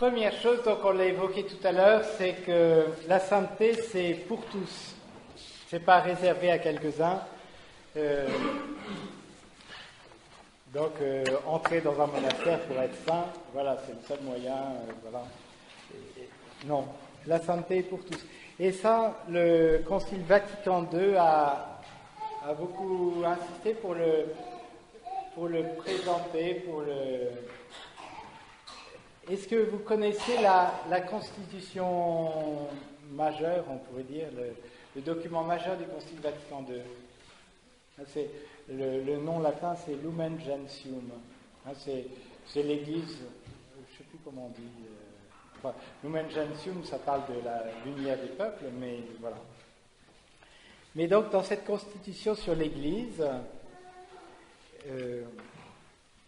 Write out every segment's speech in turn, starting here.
Première chose, donc on l'a évoqué tout à l'heure, c'est que la sainteté, c'est pour tous. C'est pas réservé à quelques-uns. Entrer dans un monastère pour être saint, voilà, c'est le seul moyen, voilà. Non, la sainteté est pour tous. Et ça, le Concile Vatican II a beaucoup insisté pour le présenter, Est-ce que vous connaissez la constitution majeure, on pourrait dire, le document majeur du Concile Vatican II? C'est, le nom latin, c'est Lumen Gentium. C'est l'Église, je ne sais plus comment on dit. Lumen Gentium, ça parle de la lumière des peuples, mais voilà. Mais donc, dans cette constitution sur l'Église,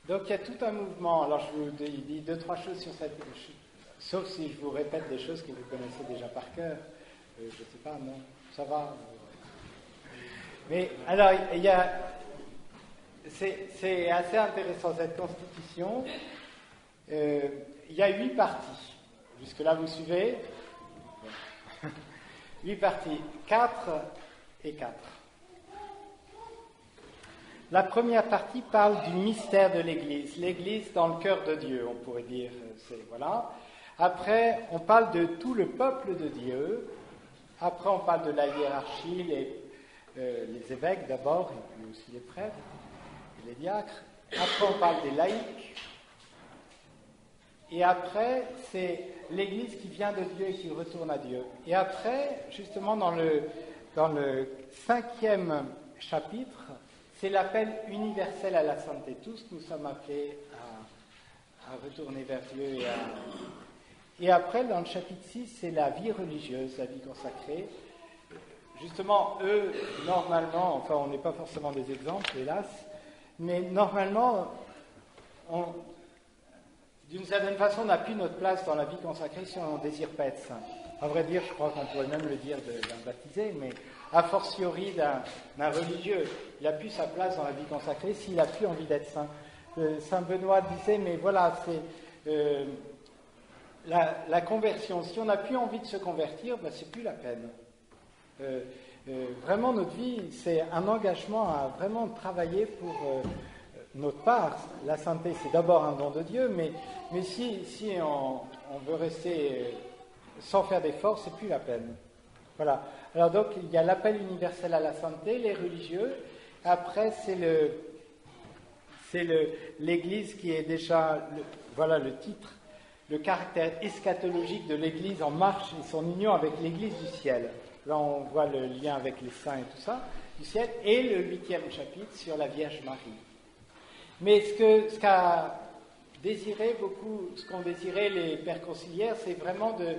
donc il y a tout un mouvement. Alors je vous dis deux, trois choses sur cette, sauf si je vous répète des choses que vous connaissez déjà par cœur. Je ne sais pas, non, ça va. Mais alors c'est assez intéressant cette constitution. Il y a 8 parties. Jusque là vous suivez. 8 parties, 4 et 4. La première partie parle du mystère de l'Église, l'Église dans le cœur de Dieu, on pourrait dire. Voilà. Après, on parle de tout le peuple de Dieu. Après, on parle de la hiérarchie, les évêques d'abord, et puis aussi les prêtres, et les diacres. Après, on parle des laïcs. Et après, c'est l'Église qui vient de Dieu et qui retourne à Dieu. Et après, justement, dans le 5e chapitre, c'est l'appel universel à la sainteté. Tous nous sommes appelés à retourner vers Dieu. Et après, dans le chapitre 6, c'est la vie religieuse, la vie consacrée. Justement, eux, normalement, enfin, on n'est pas forcément des exemples, hélas, mais normalement, d'une certaine façon, on n'a plus notre place dans la vie consacrée si on ne désire pas être saint. À vrai dire, je crois qu'on pourrait même le dire d'un baptisé, mais a fortiori d'un religieux, il n'a plus sa place dans la vie consacrée s'il n'a plus envie d'être saint. Saint Benoît disait, mais voilà, c'est la conversion. Si on n'a plus envie de se convertir, ben, c'est plus la peine. Vraiment, notre vie, c'est un engagement à vraiment travailler pour notre part. La sainteté, c'est d'abord un don de Dieu, mais si on veut rester sans faire d'efforts, c'est plus la peine. Voilà. Alors donc, il y a l'appel universel à la sainteté, les religieux. Après, c'est l'Église qui est déjà, voilà le titre, le caractère eschatologique de l'Église en marche et son union avec l'Église du ciel. Là, on voit le lien avec les saints et tout ça, du ciel. Et le 8e chapitre sur la Vierge Marie. Mais ce qu'a désiré beaucoup, ce qu'ont désiré les pères conciliaires, c'est vraiment de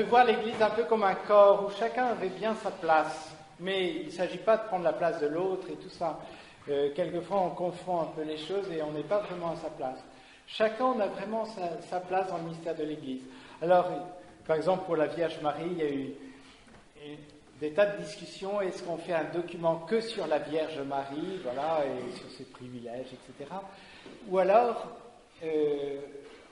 voir l'Église un peu comme un corps où chacun avait bien sa place, mais il ne s'agit pas de prendre la place de l'autre et tout ça. Quelquefois, on confond un peu les choses et on n'est pas vraiment à sa place. Chacun a vraiment sa place dans le mystère de l'Église. Alors, par exemple, pour la Vierge Marie, il y a eu des tas de discussions. Est-ce qu'on fait un document que sur la Vierge Marie, voilà, et sur ses privilèges, etc. Ou alors,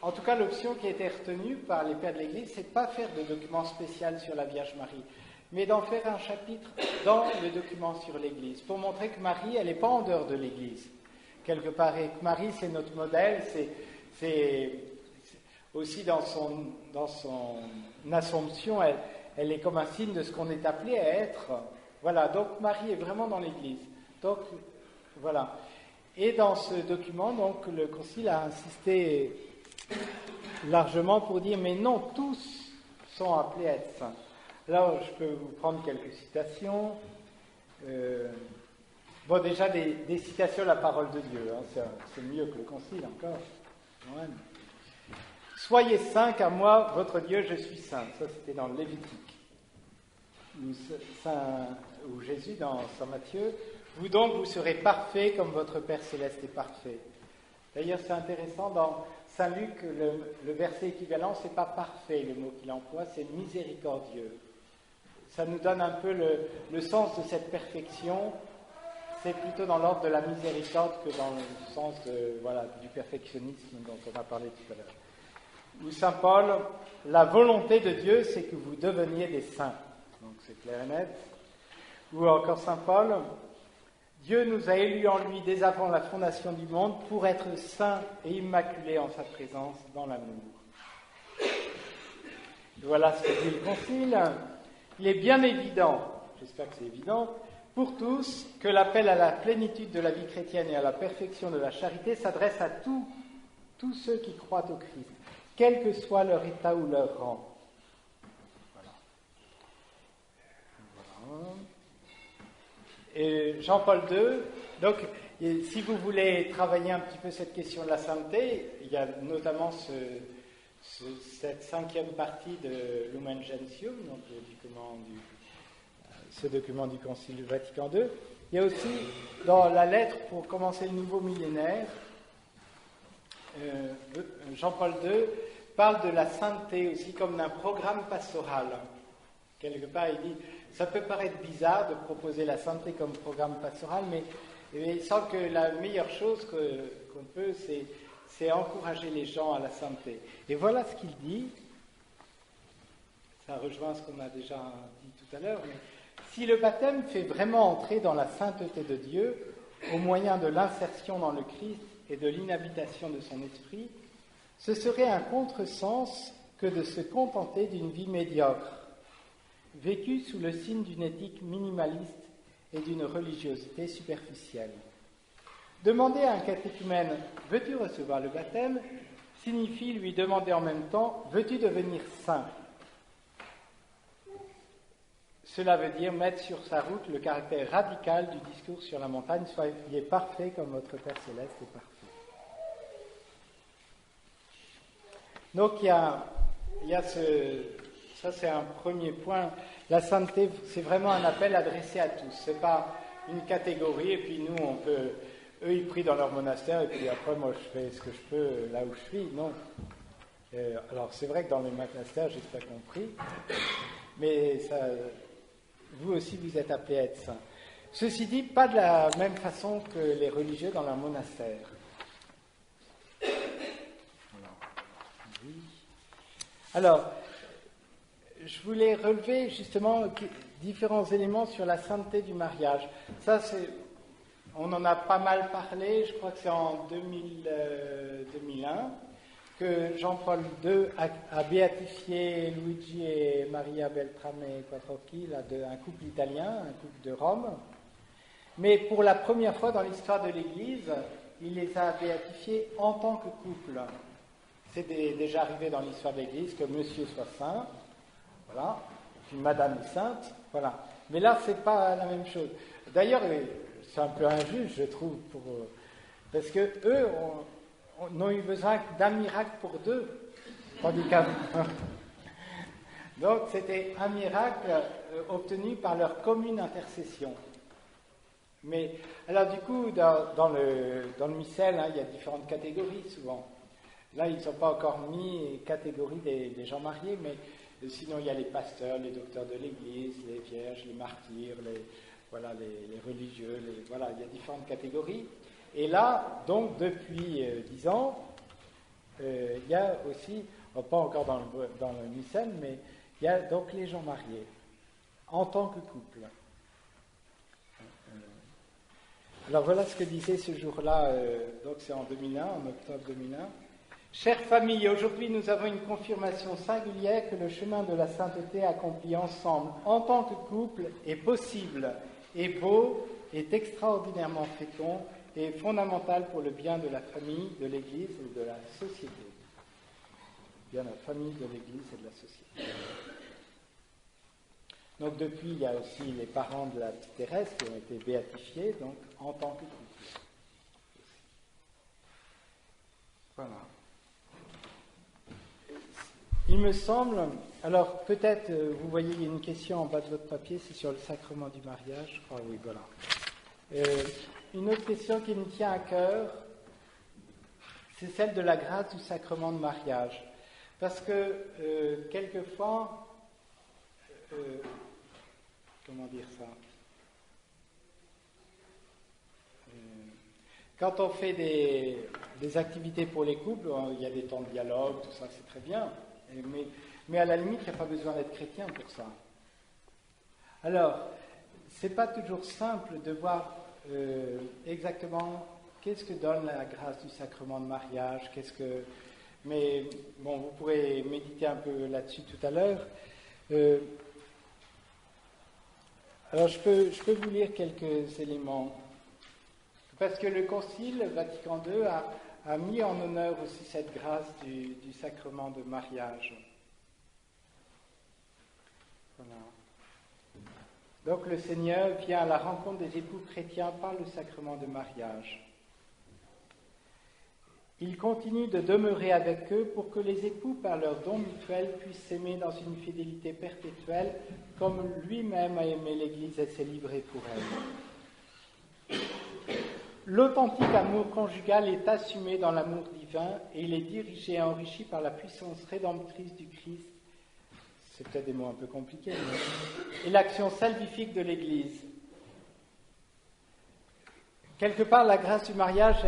en tout cas, l'option qui a été retenue par les pères de l'Église, c'est de ne pas faire de document spécial sur la Vierge Marie, mais d'en faire un chapitre dans le document sur l'Église, pour montrer que Marie, elle n'est pas en dehors de l'Église, quelque part, et que Marie, c'est notre modèle, c'est aussi dans son assomption, elle est comme un signe de ce qu'on est appelé à être. Voilà, donc Marie est vraiment dans l'Église. Donc, voilà. Et dans ce document, donc, le Concile a insisté largement pour dire, mais non, tous sont appelés à être saints. Alors, je peux vous prendre quelques citations. Bon, déjà, des citations de la parole de Dieu, hein, c'est mieux que le Concile encore. Ouais. Soyez saints, car moi, votre Dieu, je suis saint. Ça, c'était dans le Lévitique. Ou Jésus, dans Saint Matthieu, vous donc, vous serez parfaits comme votre Père Céleste est parfait. D'ailleurs, c'est intéressant, dans Saint Luc, le verset équivalent, c'est pas parfait, le mot qu'il emploie, c'est miséricordieux. Ça nous donne un peu le sens de cette perfection. c'est plutôt dans l'ordre de la miséricorde que dans le sens du perfectionnisme dont on a parlé tout à l'heure. Ou Saint Paul, la volonté de Dieu, c'est que vous deveniez des saints. Donc c'est clair et net. Ou encore Saint Paul, Dieu nous a élus en lui dès avant la fondation du monde pour être saints et immaculés en sa présence dans l'amour. Voilà ce que dit le Concile. Il est bien évident, j'espère que c'est évident, pour tous, que l'appel à la plénitude de la vie chrétienne et à la perfection de la charité s'adresse à tous ceux qui croient au Christ, quel que soit leur état ou leur rang. Voilà. Et Jean-Paul II, donc, si vous voulez travailler un petit peu cette question de la sainteté, il y a notamment cette 5e partie de Lumen Gentium, donc ce document du Concile du Vatican II. Il y a aussi, dans la lettre pour commencer le nouveau millénaire, Jean-Paul II parle de la sainteté aussi comme d'un programme pastoral. Quelque part, il dit, ça peut paraître bizarre de proposer la sainteté comme programme pastoral, mais il semble que la meilleure chose qu'on peut, c'est encourager les gens à la sainteté. Et voilà ce qu'il dit. Ça rejoint ce qu'on a déjà dit tout à l'heure, mais si le baptême fait vraiment entrer dans la sainteté de Dieu, au moyen de l'insertion dans le Christ et de l'inhabitation de son esprit, ce serait un contresens que de se contenter d'une vie médiocre, vécue sous le signe d'une éthique minimaliste et d'une religiosité superficielle. Demander à un catéchumène « Veux-tu recevoir le baptême ?» signifie lui demander en même temps « Veux-tu devenir saint ?» Cela veut dire mettre sur sa route le caractère radical du discours sur la montagne, soyez parfait comme votre Père Céleste est parfait. Donc il y a ça c'est un premier point. La sainteté, c'est vraiment un appel adressé à tous. C'est pas une catégorie et puis nous on peut, eux ils prient dans leur monastère et puis après moi je fais ce que je peux là où je suis. Non. Alors c'est vrai que dans les monastères j'ai pas compris, mais ça, vous aussi vous êtes appelés à être saints. Ceci dit, pas de la même façon que les religieux dans leur monastère. Alors, je voulais relever justement différents éléments sur la sainteté du mariage. Ça, on en a pas mal parlé, je crois que c'est en 2001, que Jean-Paul II a béatifié Luigi et Maria Beltrame Quattrocchi, un couple italien, un couple de Rome. Mais pour la première fois dans l'histoire de l'Église, il les a béatifiés en tant que couple. C'est déjà arrivé dans l'histoire de l'Église que monsieur soit saint, voilà, puis madame est sainte, voilà. Mais là, c'est pas la même chose. D'ailleurs, c'est un peu injuste, je trouve, parce que eux n'ont eu besoin d'un miracle pour deux, tandis qu'à donc c'était un miracle obtenu par leur commune intercession. Mais alors du coup, dans le missel, il y a différentes catégories souvent. Là, ils ne sont pas encore mis catégorie des gens mariés, mais sinon il y a les pasteurs, les docteurs de l'Église, les vierges, les martyrs, les religieux, voilà, il y a différentes catégories. Et là, donc depuis 10 ans, il y a aussi, pas encore dans le missel, mais il y a donc les gens mariés, en tant que couple. Alors voilà ce que disait ce jour-là, donc c'est en 2001, en octobre 2001. Chère famille, aujourd'hui nous avons une confirmation singulière que le chemin de la sainteté accompli ensemble en tant que couple est possible, est beau, est extraordinairement fécond et est fondamental pour le bien de la famille, de l'Église et de la société. Bien de la famille, de l'Église et de la société. Donc depuis, il y a aussi les parents de la petite Thérèse qui ont été béatifiés, donc en tant que couple. Voilà. Il me semble, alors peut-être, vous voyez, il y a une question en bas de votre papier, c'est sur le sacrement du mariage, je crois, oui, voilà. Une autre question qui me tient à cœur, c'est celle de la grâce du sacrement de mariage. Parce que, quelquefois, comment dire ça ? quand on fait des activités pour les couples, il y a des temps de dialogue, tout ça, c'est très bien. Mais à la limite, il n'y a pas besoin d'être chrétien pour ça. Alors, c'est pas toujours simple de voir exactement qu'est-ce que donne la grâce du sacrement de mariage, mais bon, vous pourrez méditer un peu là-dessus tout à l'heure. Alors, je peux vous lire quelques éléments. Parce que le Concile Vatican II a mis en honneur aussi cette grâce du sacrement de mariage. Voilà. Donc le Seigneur vient à la rencontre des époux chrétiens par le sacrement de mariage. Il continue de demeurer avec eux pour que les époux, par leur don mutuel, puissent s'aimer dans une fidélité perpétuelle, comme lui-même a aimé l'Église et s'est livré pour elle. L'authentique amour conjugal est assumé dans l'amour divin et il est dirigé et enrichi par la puissance rédemptrice du Christ. C'est peut-être des mots un peu compliqués, et l'action salvifique de l'Église. Quelque part, la grâce du mariage,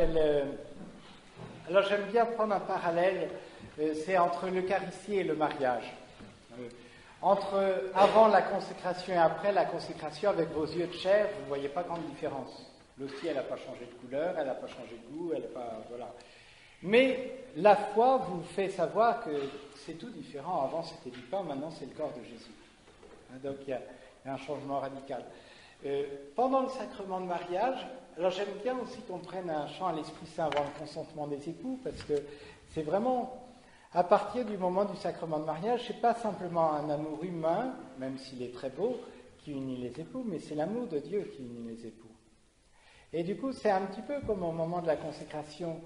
alors j'aime bien prendre un parallèle, c'est entre l'Eucharistie et le mariage. Entre avant la consécration et après la consécration, avec vos yeux de chair, vous ne voyez pas grande différence. L'hostie, elle n'a pas changé de couleur, elle n'a pas changé de goût, elle n'a pas... Voilà. Mais la foi vous fait savoir que c'est tout différent. Avant, c'était du pain, maintenant, c'est le corps de Jésus. Donc, il y a un changement radical. Pendant le sacrement de mariage, alors j'aime bien aussi qu'on prenne un chant à l'Esprit Saint avant le consentement des époux, parce que c'est vraiment, à partir du moment du sacrement de mariage, c'est pas simplement un amour humain, même s'il est très beau, qui unit les époux, mais c'est l'amour de Dieu qui unit les époux. Et du coup, c'est un petit peu comme au moment de la consécration,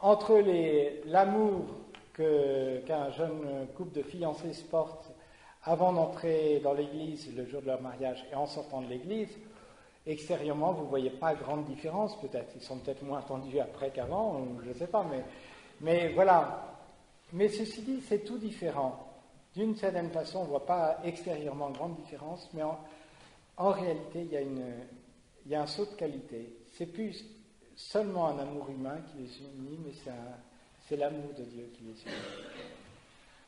entre l'amour qu'un jeune couple de fiancés se porte avant d'entrer dans l'église le jour de leur mariage et en sortant de l'église, extérieurement, vous ne voyez pas grande différence, peut-être. Ils sont peut-être moins tendus après qu'avant, je ne sais pas, mais voilà. Mais ceci dit, c'est tout différent. D'une certaine façon, on ne voit pas extérieurement grande différence, mais en réalité, il y a un saut de qualité. C'est plus seulement un amour humain qui les unit, mais c'est l'amour de Dieu qui les unit.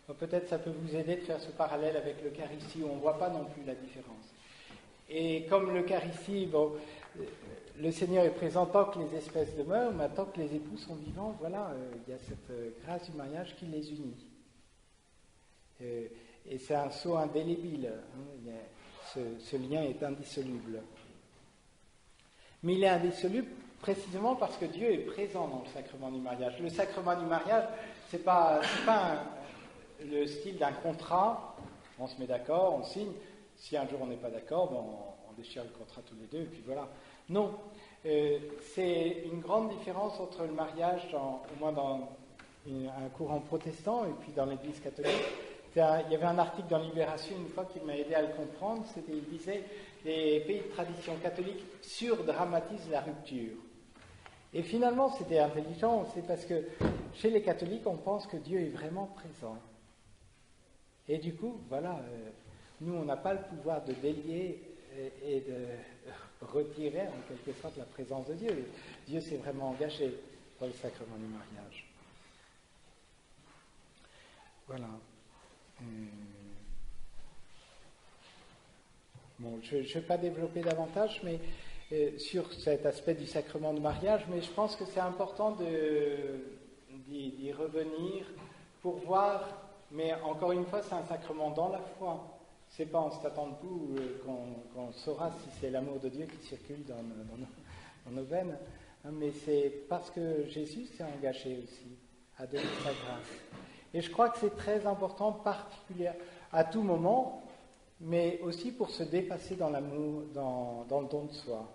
Donc peut-être ça peut vous aider de faire ce parallèle avec l'Eucharistie, où on ne voit pas non plus la différence. Et comme l'Eucharistie, bon, le Seigneur est présent tant que les espèces demeurent, mais tant que les époux sont vivants, voilà, il y a cette grâce du mariage qui les unit. Et c'est un sceau indélébile, hein, ce lien est indissoluble. Mais il est indissoluble précisément parce que Dieu est présent dans le sacrement du mariage. Le sacrement du mariage, c'est pas le style d'un contrat, on se met d'accord, on signe, si un jour on n'est pas d'accord, bon, on déchire le contrat tous les deux, et puis voilà. Non, c'est une grande différence entre le mariage, au moins dans un courant protestant, et puis dans l'Église catholique. Il y avait un article dans Libération une fois qui m'a aidé à le comprendre, il disait « Les pays de tradition catholique surdramatisent la rupture ». Et finalement, c'était intelligent, c'est parce que chez les catholiques, on pense que Dieu est vraiment présent. Et du coup, voilà, nous, on n'a pas le pouvoir de délier et de retirer en quelque sorte la présence de Dieu. Dieu s'est vraiment engagé dans le sacrement du mariage. Voilà. Bon, je ne vais pas développer davantage, mais sur cet aspect du sacrement de mariage, mais je pense que c'est important d'y revenir pour voir, mais encore une fois, c'est un sacrement dans la foi. C'est pas en se tapant debout qu'on saura si c'est l'amour de Dieu qui circule dans nos veines, hein, mais c'est parce que Jésus s'est engagé aussi à donner sa grâce. Et je crois que c'est très important, particulièrement à tout moment, mais aussi pour se dépasser dans l'amour, dans le don de soi.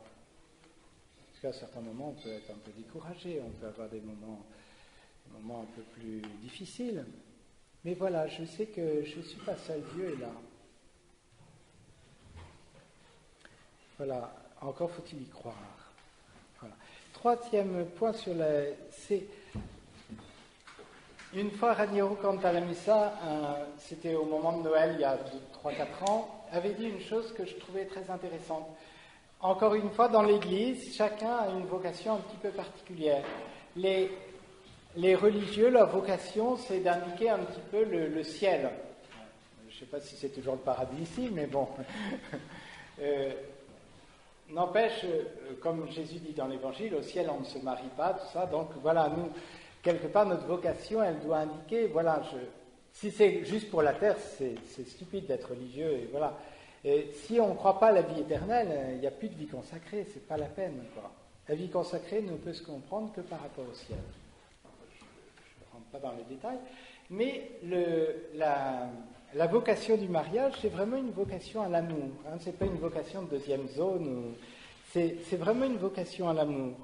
Parce qu'à certains moments, on peut être un peu découragé, on peut avoir des moments un peu plus difficiles. Mais voilà, je sais que je ne suis pas seul, Dieu est là. Voilà, encore faut-il y croire. Voilà. Troisième point c'est une fois Raniero Cantalamessa, c'était au moment de Noël, il y a 3-4 ans, avait dit une chose que je trouvais très intéressante. encore une fois, dans l'Église, chacun a une vocation un petit peu particulière. Les religieux, leur vocation, c'est d'indiquer un petit peu le ciel. Je ne sais pas si c'est toujours le paradis ici, mais bon. N'empêche, comme Jésus dit dans l'Évangile, au ciel on ne se marie pas, tout ça. Donc voilà, nous, quelque part, notre vocation, elle doit indiquer, voilà, si c'est juste pour la terre, c'est stupide d'être religieux, et voilà. Et si on ne croit pas à la vie éternelle, il n'y a plus de vie consacrée, c'est pas la peine, quoi. La vie consacrée ne peut se comprendre que par rapport au ciel. Je ne rentre pas dans les détails, mais la vocation du mariage, c'est vraiment une vocation à l'amour. Hein, c'est pas une vocation de deuxième zone. C'est vraiment une vocation à l'amour.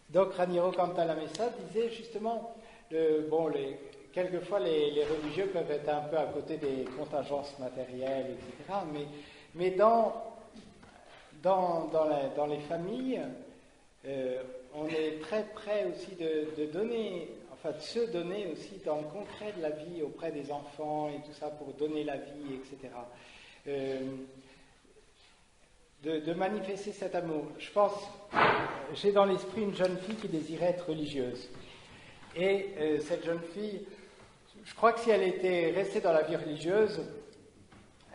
Donc Raniero Cantalamessa disait justement, quelquefois les religieux peuvent être un peu à côté des contingences matérielles, etc. Mais dans les familles, on est très près aussi de donner, enfin de se donner aussi dans le concret de la vie auprès des enfants et tout ça pour donner la vie, etc. De manifester cet amour. Je pense, j'ai dans l'esprit une jeune fille qui désirait être religieuse. Et cette jeune fille, je crois que si elle était restée dans la vie religieuse,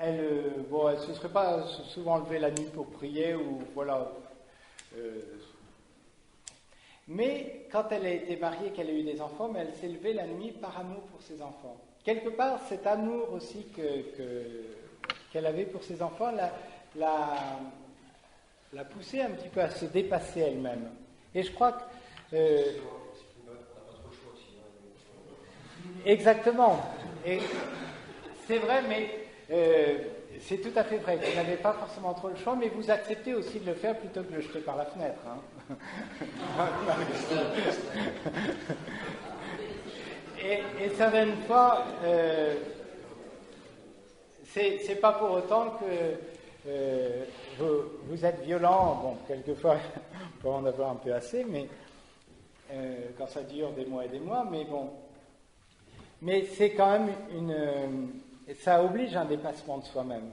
elle se serait pas souvent levée la nuit pour prier ou voilà. Mais quand elle a été mariée, qu'elle a eu des enfants, mais elle s'est levée la nuit par amour pour ses enfants. Quelque part, cet amour aussi qu'elle avait pour ses enfants l'a poussée un petit peu à se dépasser elle-même. Et je crois que... exactement. Et c'est vrai, mais c'est tout à fait vrai. Vous n'avez pas forcément trop le choix, mais vous acceptez aussi de le faire plutôt que de le jeter par la fenêtre. Hein. et certaines fois, c'est pas pour autant que vous êtes violent. Bon, quelquefois, on peut en avoir un peu assez, mais quand ça dure des mois et des mois, mais bon. Mais c'est quand même ça oblige un dépassement de soi-même.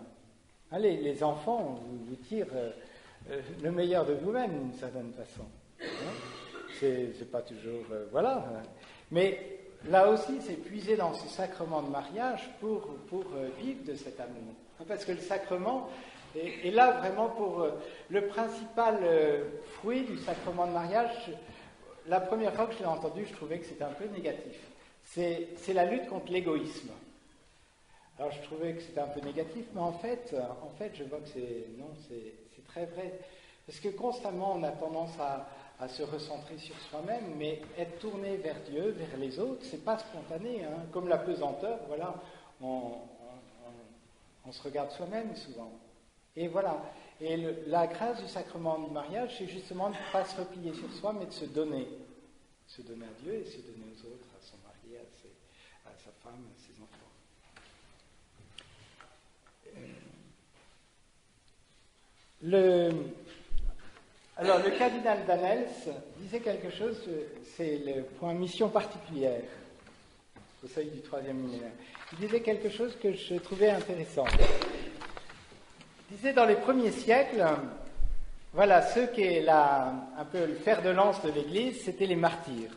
Allez, les enfants vous tirent le meilleur de vous-même d'une certaine façon. Hein, c'est pas toujours... voilà. Mais là aussi, c'est puiser dans ce sacrement de mariage pour vivre de cet amour. Parce que le sacrement est là vraiment pour... le principal fruit du sacrement de mariage, la première fois que je l'ai entendu, je trouvais que c'était un peu négatif. C'est la lutte contre l'égoïsme. Alors je trouvais que c'était un peu négatif, mais en fait je vois que c'est très vrai. Parce que constamment, on a tendance à se recentrer sur soi-même, mais être tourné vers Dieu, vers les autres, c'est pas spontané. Hein. Comme la pesanteur, voilà, on se regarde soi-même souvent. Et voilà. Et la grâce du sacrement du mariage, c'est justement de ne pas se replier sur soi, mais de se donner. Se donner à Dieu et se donner aux autres, à son mari, à sa femme, à ses enfants. Alors, le cardinal Danels disait quelque chose, c'est le point mission particulière, au seuil du 3e millénaire. Il disait quelque chose que je trouvais intéressant. Il disait, dans les premiers siècles, voilà, ceux qui est un peu le fer de lance de l'Église, c'était les martyrs.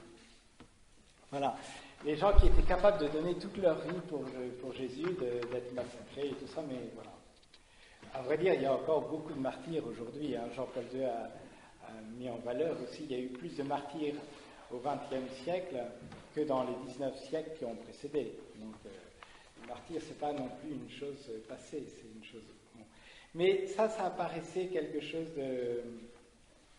Voilà, les gens qui étaient capables de donner toute leur vie pour Jésus, d'être massacrés et tout ça, mais voilà. À vrai dire, il y a encore beaucoup de martyrs aujourd'hui. Hein. Jean-Paul II a mis en valeur aussi, il y a eu plus de martyrs au XXe siècle que dans les 19 siècles qui ont précédé. Donc, le martyr, c'est pas non plus une chose passée, c'est une chose... Bon. Mais ça apparaissait quelque chose de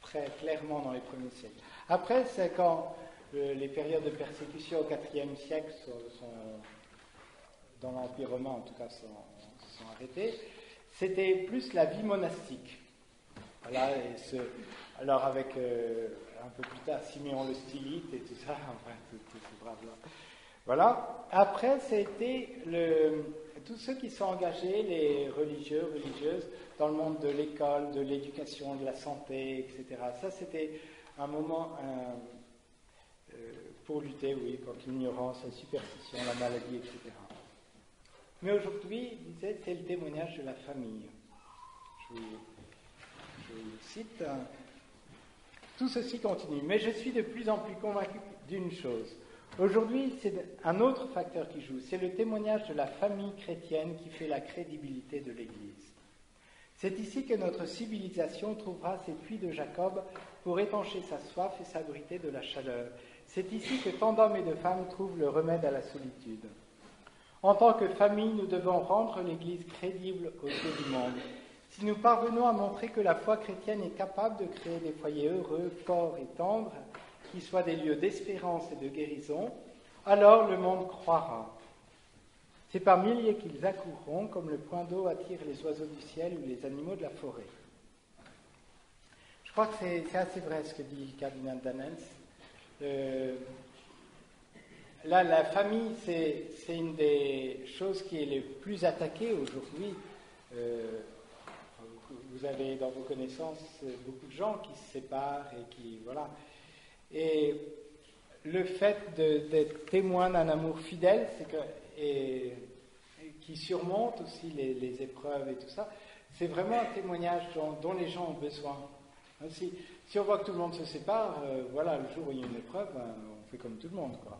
très clairement dans les premiers siècles. Après, c'est quand les périodes de persécution au IVe siècle dans l'Empire romain, en tout cas, sont arrêtées. C'était plus la vie monastique. Voilà, alors avec un peu plus tard Siméon le Stylite et tout ça, enfin tout ce brave-là. Voilà. Après, c'était tous ceux qui sont engagés, les religieux, religieuses, dans le monde de l'école, de l'éducation, de la santé, etc. Ça, c'était un moment pour lutter, oui, contre l'ignorance, la superstition, la maladie, etc. Mais aujourd'hui, il disait, c'est le témoignage de la famille. Je vous cite, tout ceci continue. Mais je suis de plus en plus convaincu d'une chose. Aujourd'hui, c'est un autre facteur qui joue. C'est le témoignage de la famille chrétienne qui fait la crédibilité de l'Église. C'est ici que notre civilisation trouvera ses puits de Jacob pour étancher sa soif et s'abriter de la chaleur. C'est ici que tant d'hommes et de femmes trouvent le remède à la solitude. En tant que famille, nous devons rendre l'Église crédible aux yeux du monde. Si nous parvenons à montrer que la foi chrétienne est capable de créer des foyers heureux, forts et tendres, qui soient des lieux d'espérance et de guérison, alors le monde croira. C'est par milliers qu'ils accourront, comme le point d'eau attire les oiseaux du ciel ou les animaux de la forêt. Je crois que c'est assez vrai ce que dit le cardinal Danens. Là, la famille, c'est une des choses qui est les plus attaquées aujourd'hui. Vous avez dans vos connaissances beaucoup de gens qui se séparent et qui... Voilà. Et le fait d'être témoin d'un amour fidèle, c'est que... qui surmonte aussi les épreuves et tout ça, c'est vraiment un témoignage dont les gens ont besoin. Si on voit que tout le monde se sépare, voilà, le jour où il y a une épreuve, on fait comme tout le monde, quoi.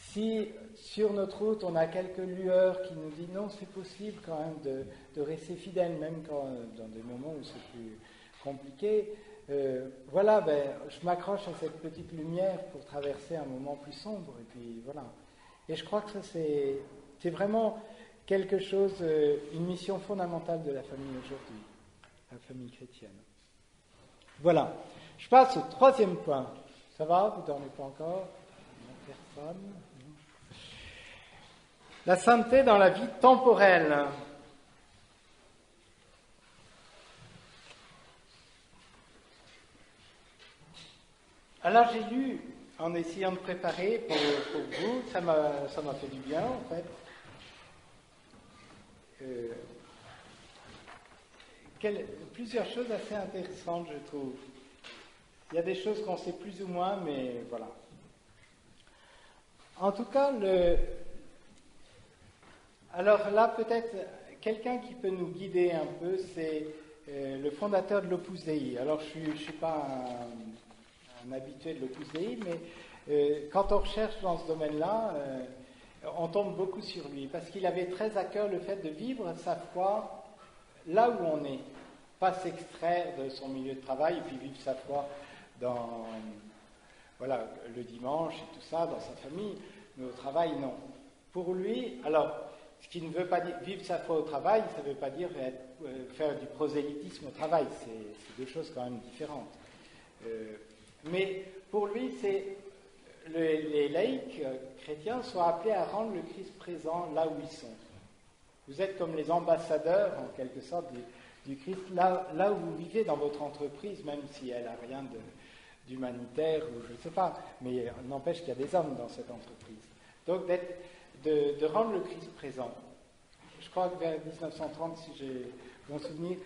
Si sur notre route on a quelques lueurs qui nous disent non, c'est possible quand même de rester fidèle, même dans des moments où c'est plus compliqué, voilà, je m'accroche à cette petite lumière pour traverser un moment plus sombre, et puis voilà. Et je crois que ça c'est vraiment quelque chose, une mission fondamentale de la famille aujourd'hui, la famille chrétienne. Voilà. Je passe au troisième point. Ça va? Vous ne dormez pas encore? Personne? La sainteté dans la vie temporelle. Alors j'ai lu, en essayant de préparer pour vous, ça m'a fait du bien en fait. Plusieurs choses assez intéressantes, je trouve. Il y a des choses qu'on sait plus ou moins, mais voilà. En tout cas, alors là, peut-être, quelqu'un qui peut nous guider un peu, c'est le fondateur de l'Opus Dei. Alors, je ne suis pas un habitué de l'Opus Dei, mais quand on recherche dans ce domaine-là, on tombe beaucoup sur lui, parce qu'il avait très à cœur le fait de vivre sa foi là où on est, pas s'extraire de son milieu de travail et puis vivre sa foi dans, voilà, le dimanche et tout ça, dans sa famille, mais au travail, non. Pour lui, alors, ce qui ne veut pas dire vivre sa foi au travail, ça ne veut pas dire faire du prosélytisme au travail, c'est deux choses quand même différentes. Mais pour lui, les laïcs chrétiens sont appelés à rendre le Christ présent là où ils sont. Vous êtes comme les ambassadeurs, en quelque sorte, du Christ, là où vous vivez dans votre entreprise, même si elle n'a rien d'humanitaire, ou je ne sais pas, mais n'empêche qu'il y a des hommes dans cette entreprise. Donc, de rendre le Christ présent. Je crois que vers 1930, si j'ai bon souvenir,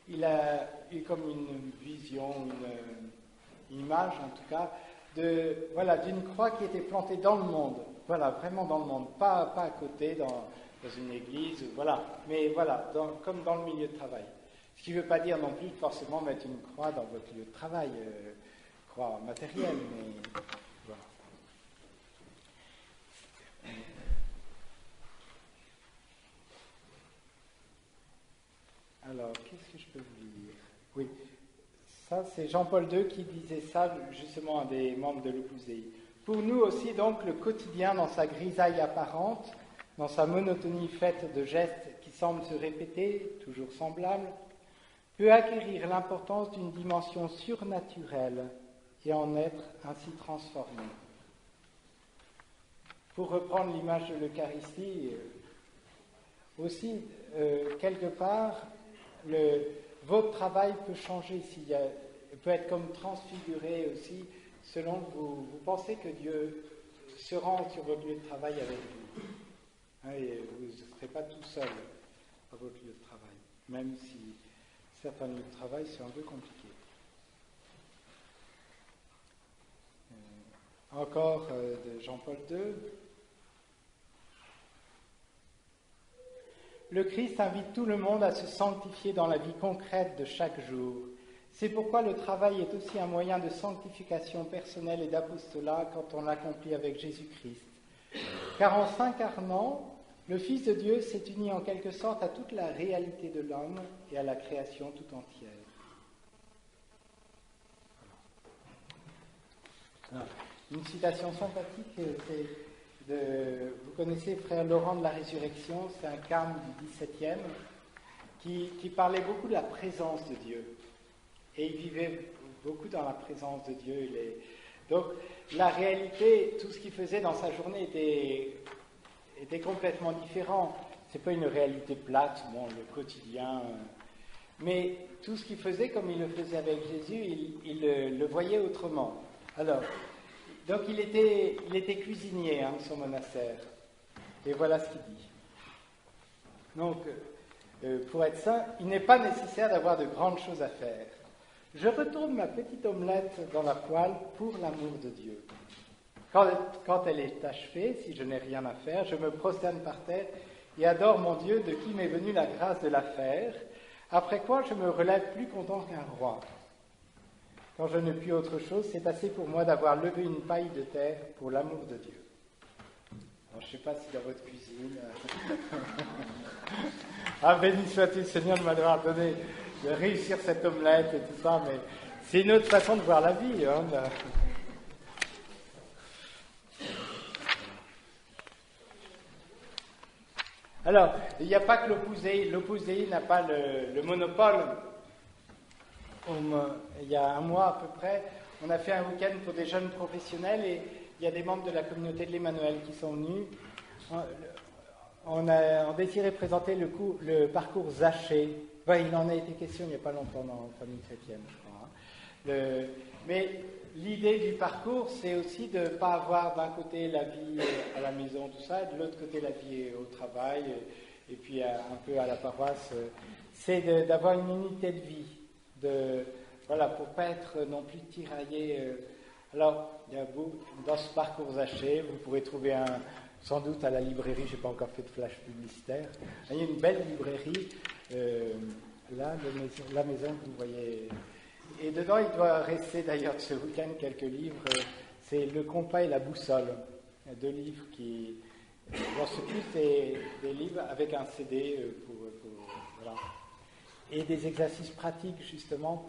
il a eu comme une vision, une image en tout cas, d'une croix qui était plantée dans le monde. Voilà, vraiment dans le monde, pas à côté, dans une église, voilà, mais voilà, comme dans le milieu de travail. Ce qui ne veut pas dire non plus forcément mettre une croix dans votre lieu de travail, croix matérielle, mais voilà. Alors, qu'est-ce que je peux vous dire? Oui, ça c'est Jean-Paul II qui disait ça justement à des membres de l'Opus Dei. Pour nous aussi, donc, le quotidien dans sa grisaille apparente, dans sa monotonie faite de gestes qui semblent se répéter, toujours semblables, peut acquérir l'importance d'une dimension surnaturelle et en être ainsi transformé. Pour reprendre l'image de l'Eucharistie, aussi, quelque part, votre travail peut changer, peut être comme transfiguré aussi, selon que vous pensez que Dieu se rend sur votre lieu de travail avec vous. Et vous ne serez pas tout seul à votre lieu de travail, même si certains lieux de travail sont un peu compliqués. Encore de Jean-Paul II. le Christ invite tout le monde à se sanctifier dans la vie concrète de chaque jour. C'est pourquoi le travail est aussi un moyen de sanctification personnelle et d'apostolat quand on l'accomplit avec Jésus-Christ. Car en s'incarnant, le Fils de Dieu s'est uni en quelque sorte à toute la réalité de l'homme et à la création tout entière. Alors, une citation sympathique, c'est vous connaissez Frère Laurent de la Résurrection, c'est un carme du XVIIe qui parlait beaucoup de la présence de Dieu. Et il vivait beaucoup dans la présence de Dieu. Donc, la réalité, tout ce qu'il faisait dans sa journée était complètement différent. Ce n'est pas une réalité plate, bon, le quotidien. Mais tout ce qu'il faisait, comme il le faisait avec Jésus, il le voyait autrement. Alors, donc il était cuisinier, son monastère. Et voilà ce qu'il dit. Donc, pour être saint, il n'est pas nécessaire d'avoir de grandes choses à faire. Je retourne ma petite omelette dans la poêle pour l'amour de Dieu. Quand elle est achevée, si je n'ai rien à faire, je me prosterne par terre et adore mon Dieu de qui m'est venue la grâce de la faire, après quoi je me relève plus content qu'un roi. Quand je ne puis autre chose, c'est assez pour moi d'avoir levé une paille de terre pour l'amour de Dieu. Alors, je ne sais pas si dans votre cuisine... Ah, béni sois-tu, Seigneur, de m'avoir donné de réussir cette omelette et tout ça, mais c'est une autre façon de voir la vie. Alors, il n'y a pas que l'Opus Dei. L'Opus Dei n'a pas le monopole. Il y a un mois à peu près, on a fait un week-end pour des jeunes professionnels et il y a des membres de la communauté de l'Emmanuel qui sont venus. On désirait présenter le parcours Zaché. Il en a été question il n'y a pas longtemps dans Famille chrétienne, je crois. Mais l'idée du parcours, c'est aussi de ne pas avoir d'un côté la vie à la maison, tout ça, et de l'autre côté la vie au travail, et puis un peu à la paroisse. C'est d'avoir une unité de vie, pour ne pas être non plus tiraillé. Alors, dans ce parcours Zaché, vous pourrez trouver sans doute à la librairie, je n'ai pas encore fait de flash publicitaire, il y a une belle librairie, là, la maison que vous voyez. Et dedans, il doit rester d'ailleurs de ce week-end quelques livres. C'est Le compas et la boussole. Il y a 2 livres qui... c'est plus des livres avec un CD voilà. Et des exercices pratiques justement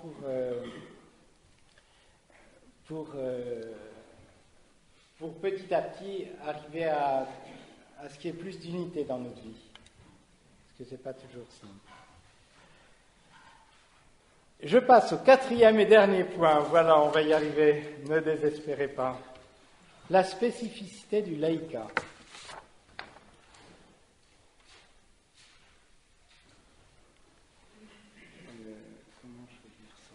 pour petit à petit arriver à ce qu'il y ait plus d'unité dans notre vie. Parce que ce n'est pas toujours simple. Je passe au 4e et dernier point. Voilà, on va y arriver. Ne désespérez pas. La spécificité du laïcat. Comment je peux dire ça ?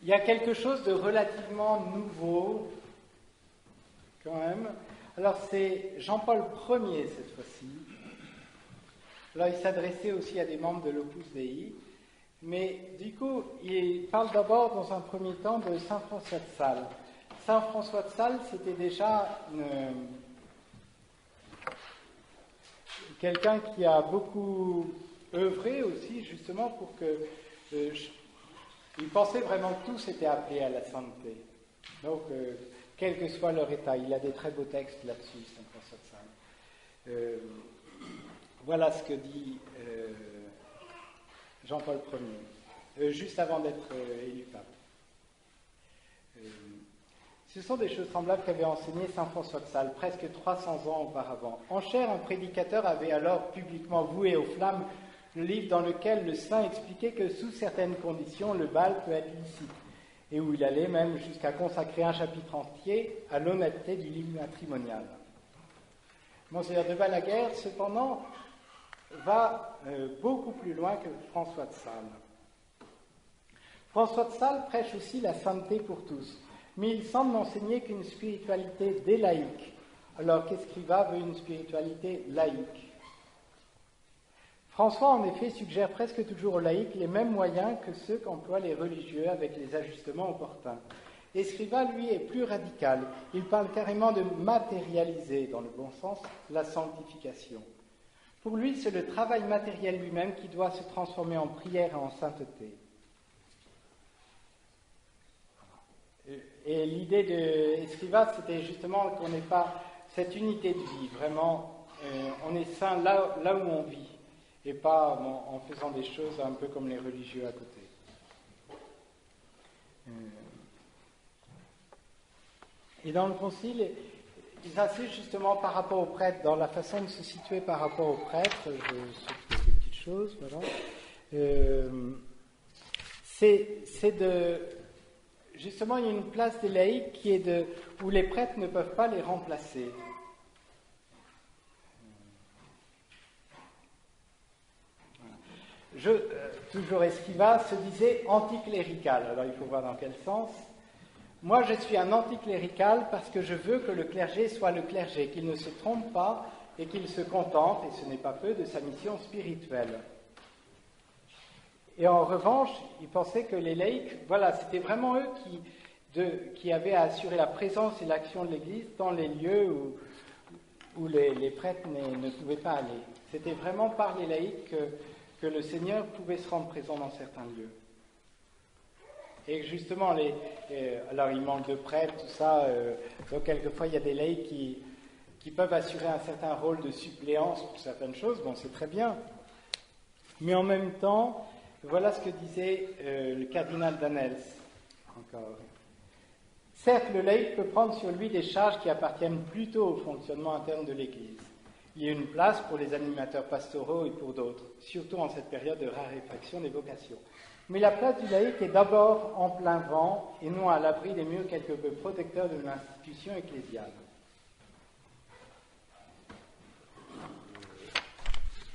Il y a quelque chose de relativement nouveau, quand même. Alors, c'est Jean-Paul Ier, cette fois-ci. Alors, il s'adressait aussi à des membres de l'Opus Dei. Mais, du coup, il parle d'abord, dans un premier temps, de Saint François de Sales. Saint François de Sales, c'était déjà quelqu'un qui a beaucoup œuvré aussi, justement, pour que... il pensait vraiment que tous étaient appelés à la sainteté. Donc, quel que soit leur état, il a des très beaux textes là-dessus, Saint François de Sales. Voilà ce que dit Jean-Paul Ier, juste avant d'être élu pape. Ce sont des choses semblables qu'avait enseigné Saint François de Sales, presque 300 ans auparavant. En chair, un prédicateur avait alors publiquement voué aux flammes le livre dans lequel le saint expliquait que sous certaines conditions, le bal peut être licite, et où il allait même jusqu'à consacrer un chapitre entier à l'honnêteté du lit matrimonial. Monseigneur de Balaguer, cependant, va beaucoup plus loin que François de Sales. François de Sales prêche aussi la sainteté pour tous, mais il semble n'enseigner qu'une spiritualité des laïcs. Alors qu'Escrivá veut une spiritualité laïque. François, en effet, suggère presque toujours aux laïcs les mêmes moyens que ceux qu'emploient les religieux avec les ajustements opportuns. Escriva, lui, est plus radical. Il parle carrément de matérialiser, dans le bon sens, la sanctification. Pour lui, c'est le travail matériel lui-même qui doit se transformer en prière et en sainteté. Et l'idée d'Escriva, c'était justement qu'on n'ait pas cette unité de vie. Vraiment, on est saint là où on vit, et pas en faisant des choses un peu comme les religieux à côté. Et dans le Concile, ils insistent justement par rapport aux prêtres, dans la façon de se situer par rapport aux prêtres. Je saute quelques petites choses, voilà. C'est de... Justement, il y a une place des laïcs qui est où les prêtres ne peuvent pas les remplacer. Toujours Escriva se disait anticlérical. Alors il faut voir dans quel sens. Moi, je suis un anticlérical parce que je veux que le clergé soit le clergé, qu'il ne se trompe pas et qu'il se contente, et ce n'est pas peu, de sa mission spirituelle. Et en revanche, il pensait que les laïcs, voilà, c'était vraiment eux qui avaient à assurer la présence et l'action de l'Église dans les lieux où les prêtres ne pouvaient pas aller. C'était vraiment par les laïcs que le Seigneur pouvait se rendre présent dans certains lieux. Et justement, alors il manque de prêtres, tout ça, donc quelquefois il y a des laïcs qui peuvent assurer un certain rôle de suppléance pour certaines choses, bon c'est très bien. Mais en même temps, voilà ce que disait le cardinal Danels, encore. Certes, le laïc peut prendre sur lui des charges qui appartiennent plutôt au fonctionnement interne de l'Église. Il y a une place pour les animateurs pastoraux et pour d'autres, surtout en cette période de raréfaction des vocations. Mais la place du laïc est d'abord en plein vent et non à l'abri des murs quelque peu protecteurs de l'institution ecclésiale.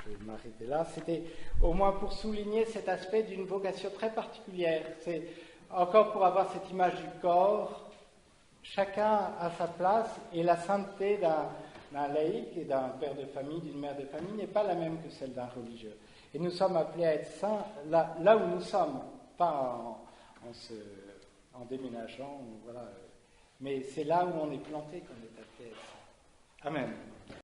Je vais m'arrêter là. C'était au moins pour souligner cet aspect d'une vocation très particulière. C'est encore pour avoir cette image du corps, chacun a sa place et la sainteté d'un laïc et d'un père de famille, d'une mère de famille n'est pas la même que celle d'un religieux. Et nous sommes appelés à être saints là où nous sommes, pas en déménageant, voilà. Mais c'est là où on est planté qu'on est appelé à être saints. Amen.